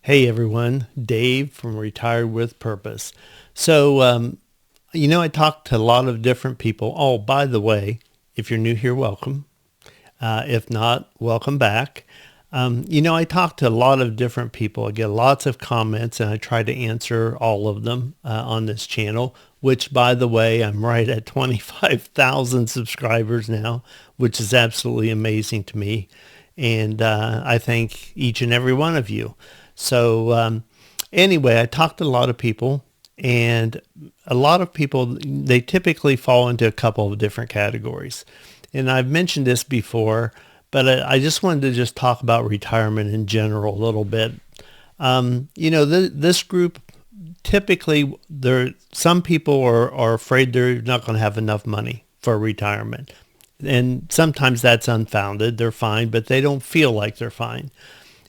Hey everyone, Dave from Retired with Purpose. So, I talked to a lot of different people. Oh, by the way, if you're new here, welcome. If not, welcome back. I talk to a lot of different people. I get lots of comments and I try to answer all of them on this channel, which by the way, I'm right at 25,000 subscribers now, which is absolutely amazing to me. And I thank each and every one of you. So, anyway, I talked to a lot of people, and a lot of people, they typically fall into a couple of different categories. And I've mentioned this before, but I just wanted to just talk about retirement in general a little bit. This group, typically, some people are afraid they're not going to have enough money for retirement. And sometimes that's unfounded. They're fine, but they don't feel like they're fine.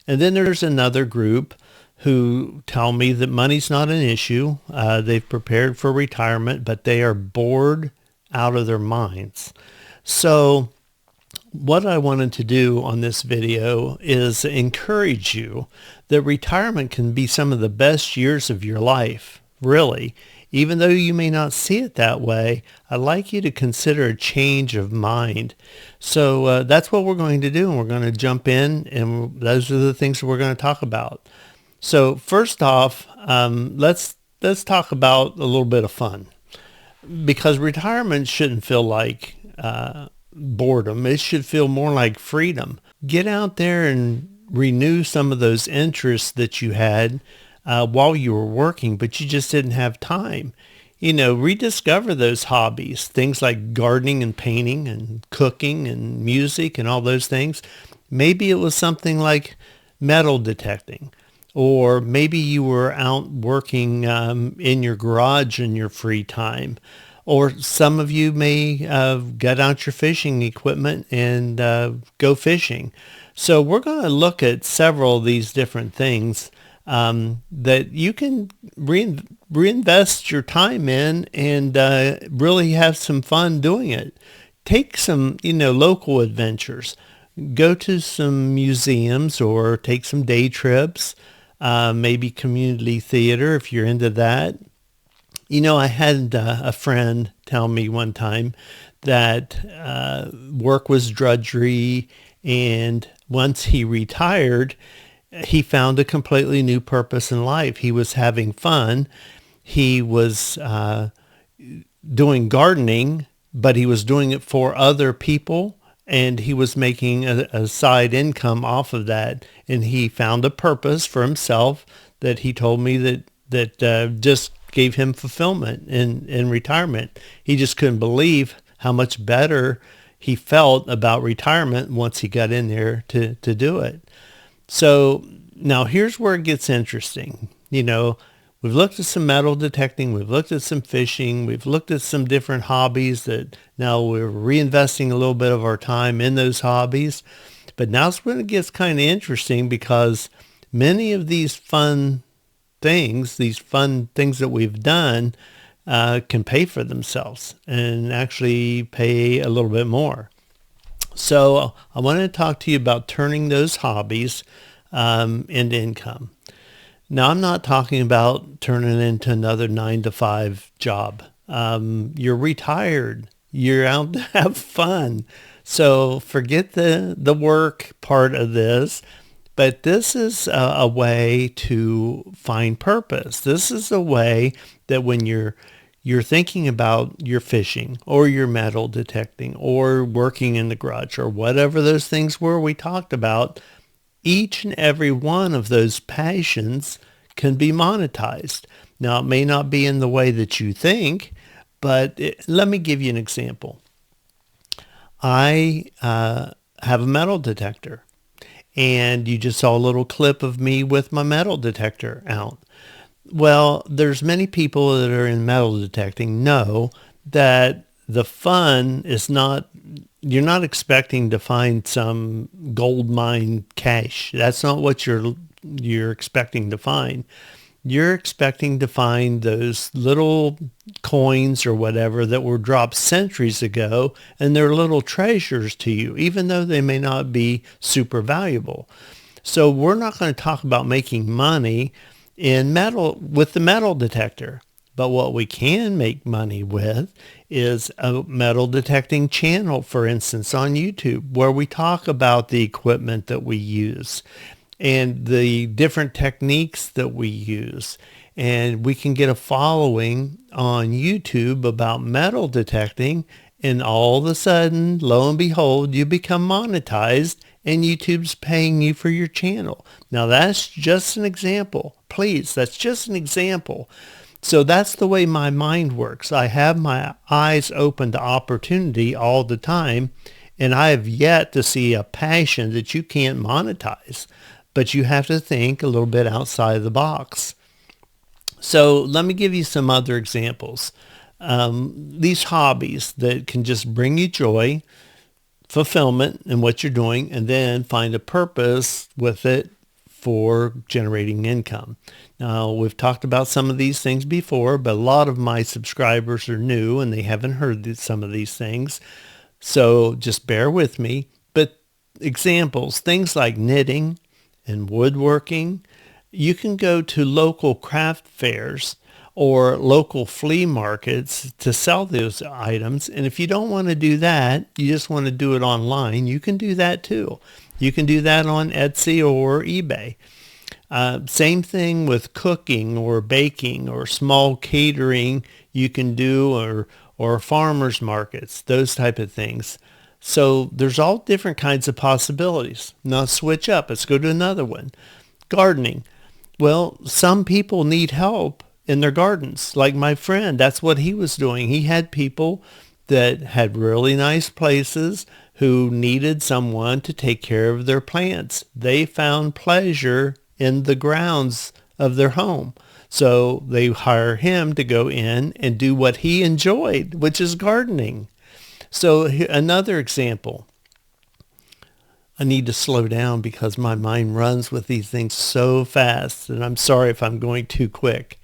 And then there's another group who tell me that money's not an issue. They've prepared for retirement, but they are bored out of their minds. So what I wanted to do on this video is encourage you that retirement can be some of the best years of your life, really. Even though you may not see it that way, I'd like you to consider a change of mind. So that's what we're going to do, and we're going to jump in, and those are the things that we're going to talk about. So first off, let's talk about a little bit of fun, because retirement shouldn't feel like boredom. It should feel more like freedom. Get out there and renew some of those interests that you had while you were working, but you just didn't have time. Rediscover those hobbies, things like gardening and painting and cooking and music and all those things. Maybe it was something like metal detecting, or maybe you were out working in your garage in your free time. Or some of you may get out your fishing equipment and go fishing. So we're going to look at several of these different things that you can reinvest your time in and really have some fun doing it. Take some, local adventures. Go to some museums or take some day trips, maybe community theater if you're into that. I had a friend tell me one time that work was drudgery, and once he retired, he found a completely new purpose in life. He was having fun. He was doing gardening, but he was doing it for other people, and he was making a side income off of that. And he found a purpose for himself that he told me that just gave him fulfillment in retirement. He just couldn't believe how much better he felt about retirement once he got in there to do it. So now here's where it gets interesting. We've looked at some metal detecting, we've looked at some fishing, we've looked at some different hobbies that now we're reinvesting a little bit of our time in those hobbies. But now it's when it gets kind of interesting, because many of these fun things that we've done can pay for themselves and actually pay a little bit more. So I wanted to talk to you about turning those hobbies into income. Now, I'm not talking about turning it into another 9-to-5 job. You're retired. You're out to have fun. So forget the work part of this. But this is a way to find purpose. This is a way that when you're thinking about your fishing or your metal detecting or working in the garage or whatever those things were we talked about, each and every one of those passions can be monetized. Now, it may not be in the way that you think, but let me give you an example. I have a metal detector. And you just saw a little clip of me with my metal detector out. Well, there's many people that are in metal detecting know that the fun is not, you're not expecting to find some gold mine cache. That's not what you're expecting to find. You're expecting to find those little coins or whatever that were dropped centuries ago, and they're little treasures to you, even though they may not be super valuable. So we're not going to talk about making money in metal with the metal detector. But what we can make money with is a metal detecting channel, for instance, on YouTube, where we talk about the equipment that we use and the different techniques that we use. And we can get a following on YouTube about metal detecting. And all of a sudden, lo and behold, you become monetized and YouTube's paying you for your channel. Now, that's just an example. Please, that's just an example. So that's the way my mind works. I have my eyes open to opportunity all the time, and I have yet to see a passion that you can't monetize. But you have to think a little bit outside the box. So let me give you some other examples. These hobbies that can just bring you joy, fulfillment in what you're doing, and then find a purpose with it for generating income. Now, we've talked about some of these things before, but a lot of my subscribers are new and they haven't heard some of these things. So just bear with me. But examples, things like knitting and woodworking, you can go to local craft fairs or local flea markets to sell those items. And if you don't want to do that, you just want to do it online, you can do that too. You can do that on Etsy or eBay. Same thing with cooking or baking or small catering you can do, or farmers markets, those type of things. So there's all different kinds of possibilities. Now switch up. Let's go to another one. Gardening. Well, some people need help in their gardens. Like my friend, that's what he was doing. He had people that had really nice places who needed someone to take care of their plants. They found pleasure in the grounds of their home. So they hire him to go in and do what he enjoyed, which is gardening. So another example. I need to slow down because my mind runs with these things so fast, and I'm sorry if I'm going too quick.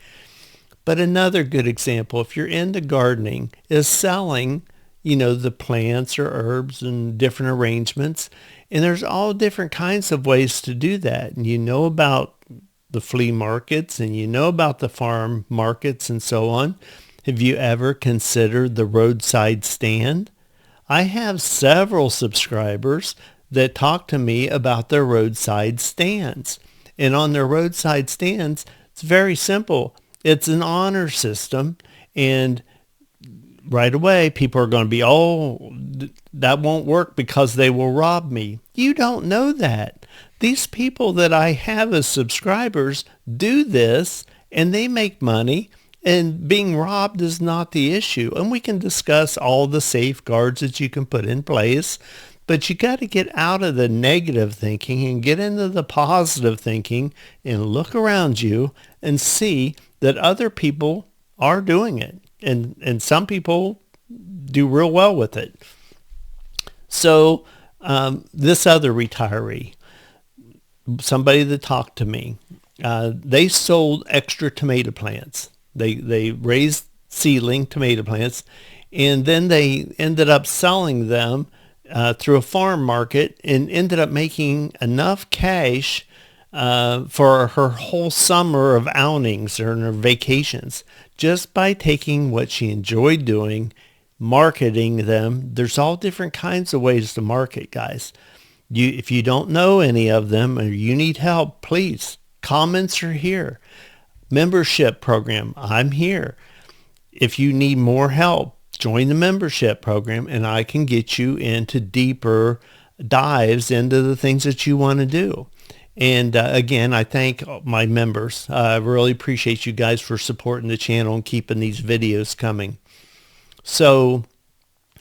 But another good example, if you're into gardening, is selling, the plants or herbs and different arrangements. And there's all different kinds of ways to do that. And you know about the flea markets and you know about the farm markets and so on. Have you ever considered the roadside stand? I have several subscribers that talk to me about their roadside stands. And on their roadside stands, it's very simple. It's an honor system, and right away, people are going to be, that won't work because they will rob me. You don't know that. These people that I have as subscribers do this, and they make money, and being robbed is not the issue. And we can discuss all the safeguards that you can put in place, but you got to get out of the negative thinking and get into the positive thinking and look around you and see that other people are doing it. And some people do real well with it. So this other retiree, somebody that talked to me, they sold extra tomato plants. They raised seedling tomato plants, and then they ended up selling them through a farm market and ended up making enough cash for her whole summer of outings or her vacations just by taking what she enjoyed doing, marketing them. There's all different kinds of ways to market, guys. If you don't know any of them or you need help, please, comments are here. Membership program, I'm here. If you need more help, join the membership program and I can get you into deeper dives into the things that you want to do. And again, I thank my members. I really appreciate you guys for supporting the channel and keeping these videos coming. So,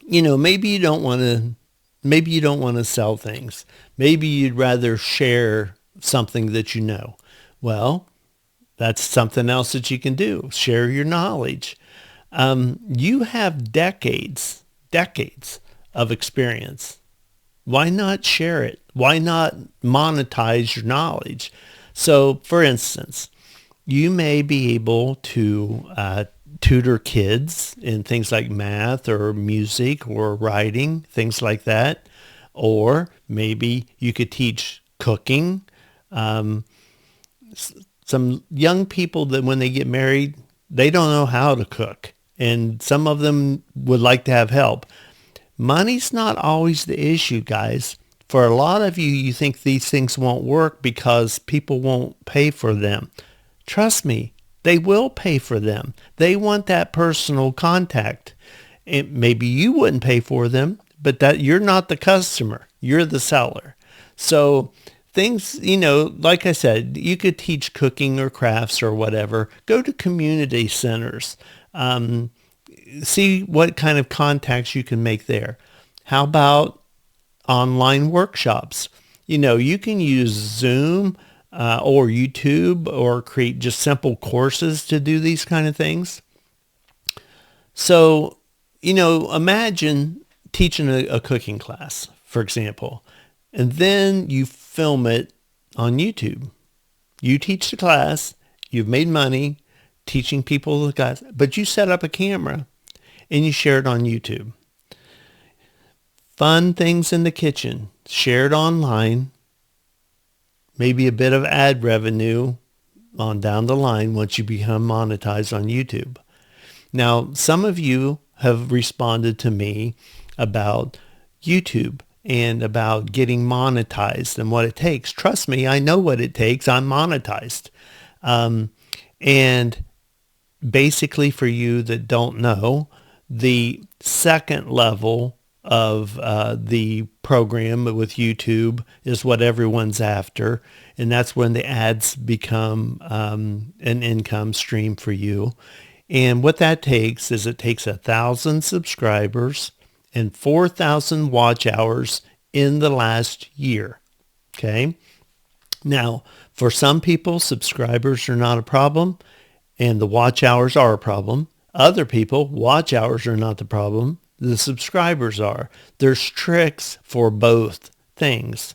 maybe you don't want to sell things. Maybe you'd rather share something that you know. Well, that's something else that you can do. Share your knowledge. You have decades of experience. Why not share it? Why not monetize your knowledge? So, for instance, you may be able to tutor kids in things like math or music or writing, things like that. Or maybe you could teach cooking, Some young people that when they get married, they don't know how to cook. And some of them would like to have help. Money's not always the issue, guys. For a lot of you, you think these things won't work because people won't pay for them. Trust me, they will pay for them. They want that personal contact. And maybe you wouldn't pay for them, but that you're not the customer. You're the seller. So things, like I said, you could teach cooking or crafts or whatever. Go to community centers. See what kind of contacts you can make there. How about online workshops? You can use Zoom or YouTube or create just simple courses to do these kind of things. So, imagine teaching a cooking class, for example, and then you film it on YouTube. You teach the class, you've made money teaching people the class, but you set up a camera and you share it on YouTube. Fun things in the kitchen, shared online, maybe a bit of ad revenue on down the line once you become monetized on YouTube. Now, some of you have responded to me about YouTube and about getting monetized and what it takes. Trust me, I know what it takes. I'm monetized. And basically, for you that don't know, the second level of the program with YouTube is what everyone's after. And that's when the ads become an income stream for you. And what that takes is it takes 1,000 subscribers and 4,000 watch hours in the last year. Okay. Now, for some people, subscribers are not a problem and the watch hours are a problem. Other people, watch hours are not the problem. The subscribers are. There's tricks for both things.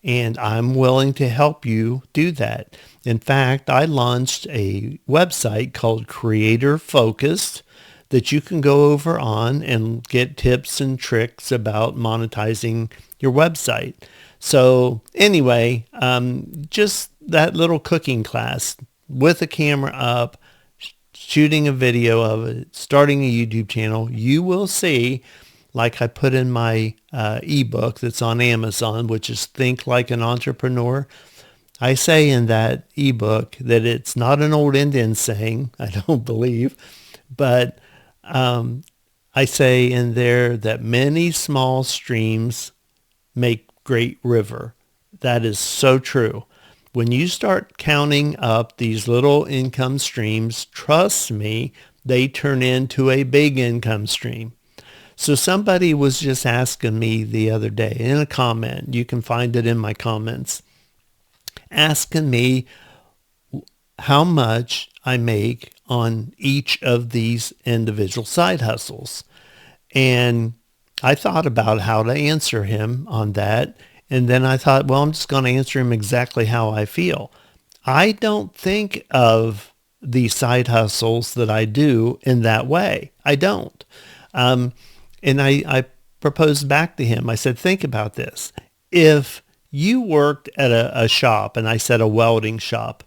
And I'm willing to help you do that. In fact, I launched a website called Creator Focused that you can go over on and get tips and tricks about monetizing your website. So anyway, just that little cooking class with a camera up, shooting a video of it, starting a YouTube channel, you will see, like I put in my ebook that's on Amazon, which is Think Like an Entrepreneur. I say in that ebook that it's not an old Indian saying, I don't believe, but I say in there that many small streams make great river. That is so true. When you start counting up these little income streams, trust me, they turn into a big income stream. So somebody was just asking me the other day in a comment, you can find it in my comments, asking me how much I make on each of these individual side hustles. And I thought about how to answer him on that. And then I thought, well, I'm just going to answer him exactly how I feel. I don't think of the side hustles that I do in that way. I don't. And I proposed back to him. I said, think about this. If you worked at a shop, and I said a welding shop,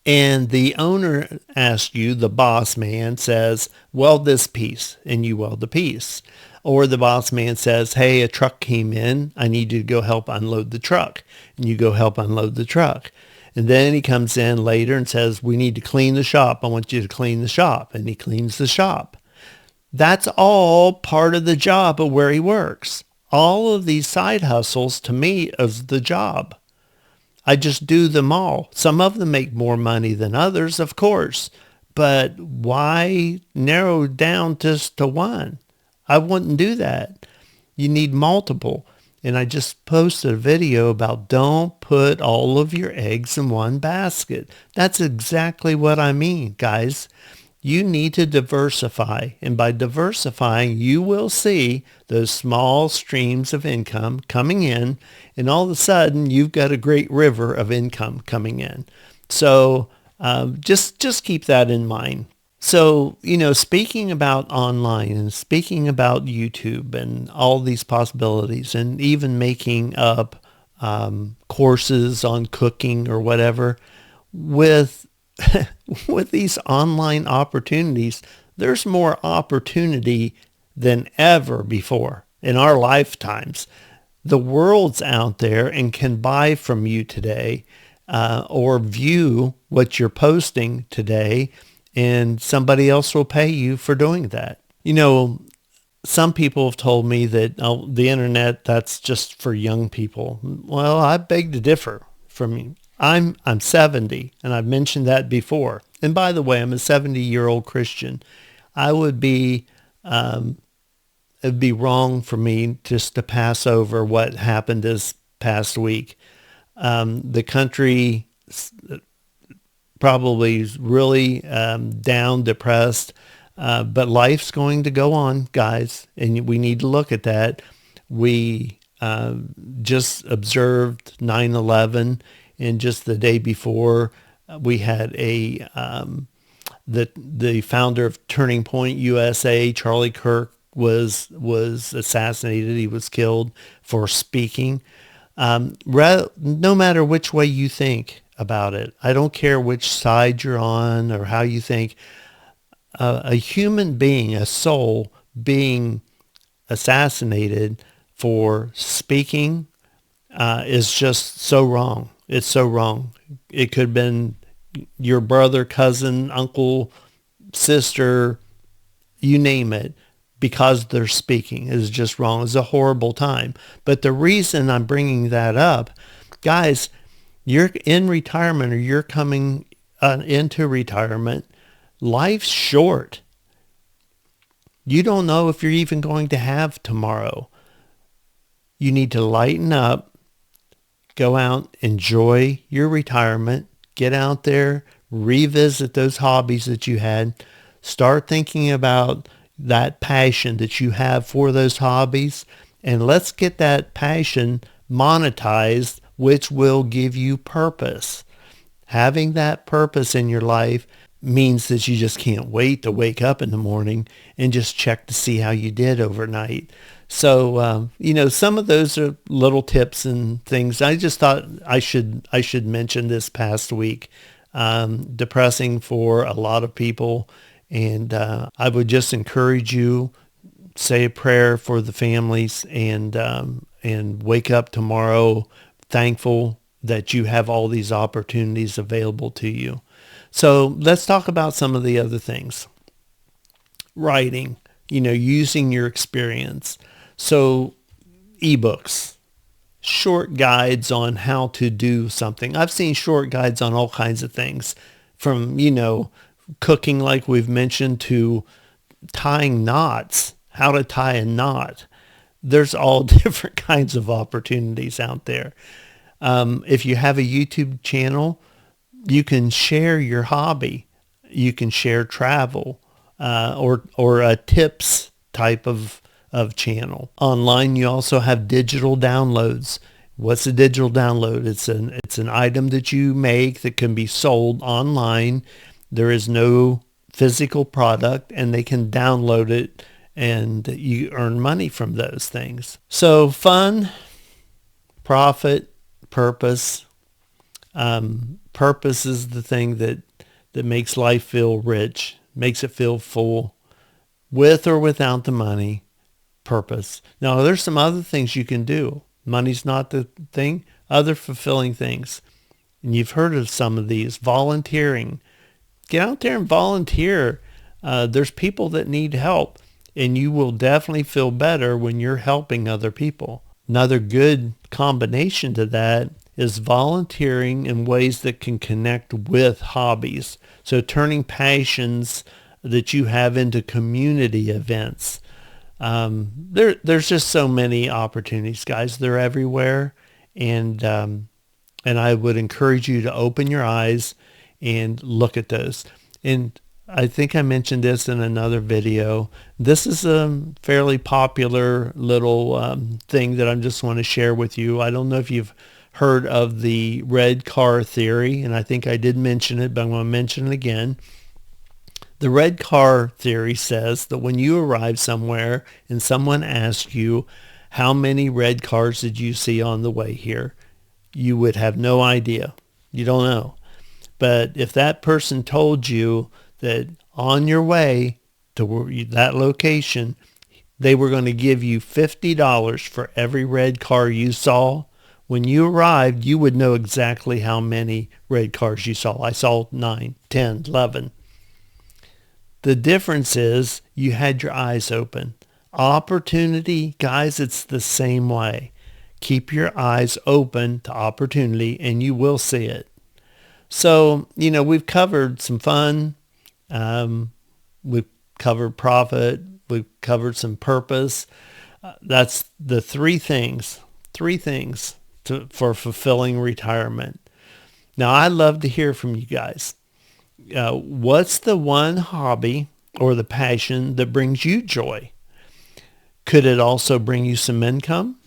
and the owner asked you, the boss man says, weld this piece, and you weld the piece. Or the boss man says, hey, a truck came in. I need you to go help unload the truck. And you go help unload the truck. And then he comes in later and says, we need to clean the shop. I want you to clean the shop. And he cleans the shop. That's all part of the job of where he works. All of these side hustles to me is the job. I just do them all. Some of them make more money than others, of course. But why narrow down just to one? I wouldn't do that. You need multiple. And I just posted a video about don't put all of your eggs in one basket. That's exactly what I mean, guys. You need to diversify. And by diversifying, you will see those small streams of income coming in. And all of a sudden, you've got a great river of income coming in. So just keep that in mind. So, speaking about online and speaking about YouTube and all these possibilities and even making up courses on cooking or whatever. With with these online opportunities, there's more opportunity than ever before in our lifetimes. The world's out there and can buy from you today, or view what you're posting today, and somebody else will pay you for doing that. Some people have told me that, oh, the internet, that's just for young people. Well, I beg to differ from you. I'm 70, and I've mentioned that before. And by the way, I'm a 70-year-old Christian. I would be it'd be wrong for me just to pass over what happened this past week. The country probably is really down, depressed, but life's going to go on, guys, and we need to look at that. We just observed 9/11, and just the day before, we had the founder of Turning Point USA, Charlie Kirk, was assassinated. He was killed for speaking. No matter which way you think about it, I don't care which side you're on or how you think. A human being, a soul being assassinated for speaking is just so wrong. It's so wrong. It could have been your brother, cousin, uncle, sister, you name it, because they're speaking. Is just wrong. It's a horrible time. But the reason I'm bringing that up, guys, you're in retirement or you're coming into retirement. Life's short. You don't know if you're even going to have tomorrow. You need to lighten up, go out, enjoy your retirement, get out there, revisit those hobbies that you had, start thinking about that passion that you have for those hobbies, and let's get that passion monetized, which will give you purpose. Having that purpose in your life means that you just can't wait to wake up in the morning and just check to see how you did overnight. So, some of those are little tips and things. I just thought I should mention this past week. Depressing for a lot of people. And I would just encourage you, say a prayer for the families, and wake up tomorrow thankful that you have all these opportunities available to you. So let's talk about some of the other things. Writing, using your experience. So ebooks, short guides on how to do something. I've seen short guides on all kinds of things, from, cooking, like we've mentioned, to tying knots, how to tie a knot. There's all different kinds of opportunities out there. If you have a YouTube channel, you can share your hobby. You can share travel, or a tips type of channel. Online, you also have digital downloads. What's a digital download? It's an item that you make that can be sold online. There is no physical product, and they can download it, and you earn money from those things. So fun, profit, purpose. Purpose is the thing that makes life feel rich, makes it feel full, with or without the money. Purpose. Now, there's some other things you can do. Money's not the thing. Other fulfilling things. And you've heard of some of these. Volunteering. Get out there and volunteer. There's people that need help, and you will definitely feel better when you're helping other people. Another good combination to that is volunteering in ways that can connect with hobbies. So turning passions that you have into community events. There's just so many opportunities, guys. They're everywhere. And I would encourage you to open your eyes and look at those. And I think I mentioned this in another video. This is a fairly popular little thing that I just want to share with you. I don't know if you've heard of the red car theory, and I think I did mention it, but I'm going to mention it again. The red car theory says that when you arrive somewhere and someone asks you, how many red cars did you see on the way here? you would have no idea. You don't know. But if that person told you that on your way to that location, they were going to give you $50 for every red car you saw, when you arrived, you would know exactly how many red cars you saw. I saw 9, 10, 11. The difference is you had your eyes open. Opportunity, guys, it's the same way. Keep your eyes open to opportunity and you will see it. So, we've covered some fun. We've covered profit. We've covered some purpose. That's the three things for fulfilling retirement. Now, I'd love to hear from you guys. What's the one hobby or the passion that brings you joy? Could it also bring you some income?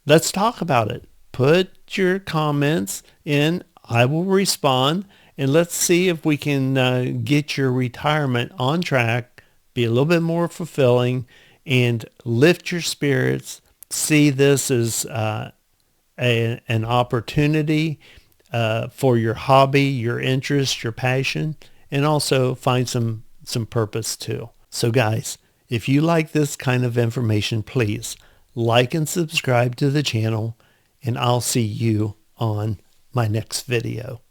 Let's talk about it. Put your comments in. I will respond, and let's see if we can get your retirement on track, be a little bit more fulfilling, and lift your spirits. See this as an opportunity for your hobby, your interest, your passion, and also find some purpose too. So guys, if you like this kind of information, please like and subscribe to the channel, and I'll see you on my next video.